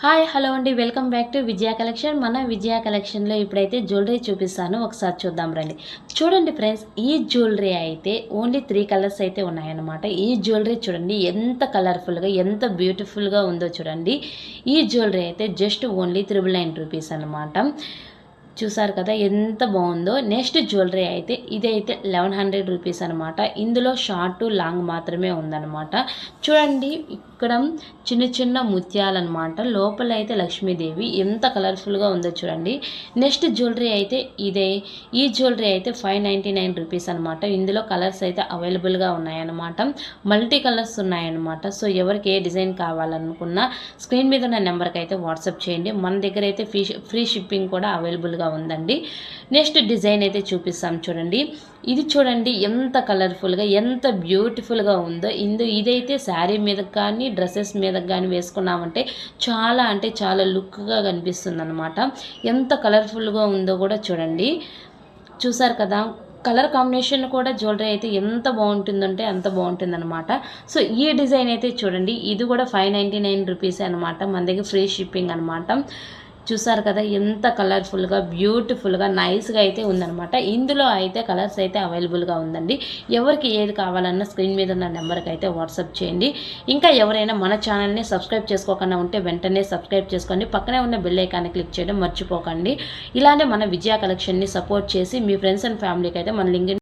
Hi hello అండి, welcome back to Vijaya collection. మన విజయ కలెక్షన్లో ఇప్పుడైతే జ్యువెలరీ చూపిస్తాను, ఒకసారి చూద్దాం రండి. చూడండి ఫ్రెండ్స్, ఈ జ్యువెలరీ అయితే ఓన్లీ 3 కలర్స్ అయితే ఉన్నాయన్నమాట. ఈ జ్యువెలరీ చూడండి ఎంత కలర్ఫుల్గా ఎంత బ్యూటిఫుల్గా ఉందో చూడండి. ఈ జ్యువెలరీ అయితే జస్ట్ ఓన్లీ 999 రూపీస్ అనమాట. చూసారు కదా ఎంత బాగుందో. నెక్స్ట్ జ్యువెలరీ అయితే ఇదైతే 1100 రూపీస్ అనమాట. ఇందులో షార్ట్ లాంగ్ మాత్రమే ఉందన్నమాట. చూడండి ఇక్కడ చిన్న చిన్న ముత్యాలన్నమాట. లోపల అయితే లక్ష్మీదేవి ఎంత కలర్ఫుల్గా ఉందో చూడండి. నెక్స్ట్ జ్యువెలరీ అయితే ఈ జ్యువెలరీ అయితే 599 రూపీస్ అనమాట. ఇందులో కలర్స్ అయితే అవైలబుల్గా ఉన్నాయన్నమాట. మల్టీ కలర్స్ ఉన్నాయన్నమాట. సో ఎవరికి ఏ డిజైన్ కావాలనుకున్నా స్క్రీన్ మీద ఉన్న నెంబర్కి అయితే వాట్సాప్ చేయండి. మన దగ్గర అయితే ఫ్రీ షిప్పింగ్ కూడా అవైలబుల్గా ఉందండి. నెక్స్ట్ డిజైన్ అయితే చూపిస్తాం చూడండి. ఇది చూడండి ఎంత కలర్ఫుల్గా ఎంత బ్యూటిఫుల్గా ఉందో. ఇదైతే శారీ మీద కానీ డ్రెస్సెస్ మీద కానీ వేసుకున్నామంటే చాలా అంటే చాలా లుక్గా కనిపిస్తుంది అనమాట. ఎంత కలర్ఫుల్గా ఉందో కూడా చూడండి. చూసారు కదా, కలర్ కాంబినేషన్ కూడా జ్యువెలరీ అయితే ఎంత బాగుంటుందంటే అంత బాగుంటుందన్నమాట. సో ఈ డిజైన్ అయితే చూడండి, ఇది కూడా 599 రూపీస్ అనమాట. మన దగ్గర ఫ్రీ షిప్పింగ్ అనమాట. చూసారు కదా ఎంత కలర్ఫుల్గా బ్యూటిఫుల్గా నైస్గా అయితే ఉందన్నమాట. ఇందులో అయితే కలర్స్ అయితే అవైలబుల్గా ఉందండి. ఎవరికి ఏది కావాలన్నా స్క్రీన్ మీద ఉన్న నెంబర్కి అయితే వాట్సాప్ చేయండి. ఇంకా ఎవరైనా మన ఛానల్ని సబ్స్క్రైబ్ చేసుకోకుండా ఉంటే వెంటనే సబ్స్క్రైబ్ చేసుకోండి. పక్కనే ఉన్న బెల్ ఐకాన్ని క్లిక్ చేయడం మర్చిపోకండి. ఇలానే మన విజయ కలెక్షన్ని సపోర్ట్ చేసి మీ ఫ్రెండ్స్ అండ్ ఫ్యామిలీకి అయితే మన లింక్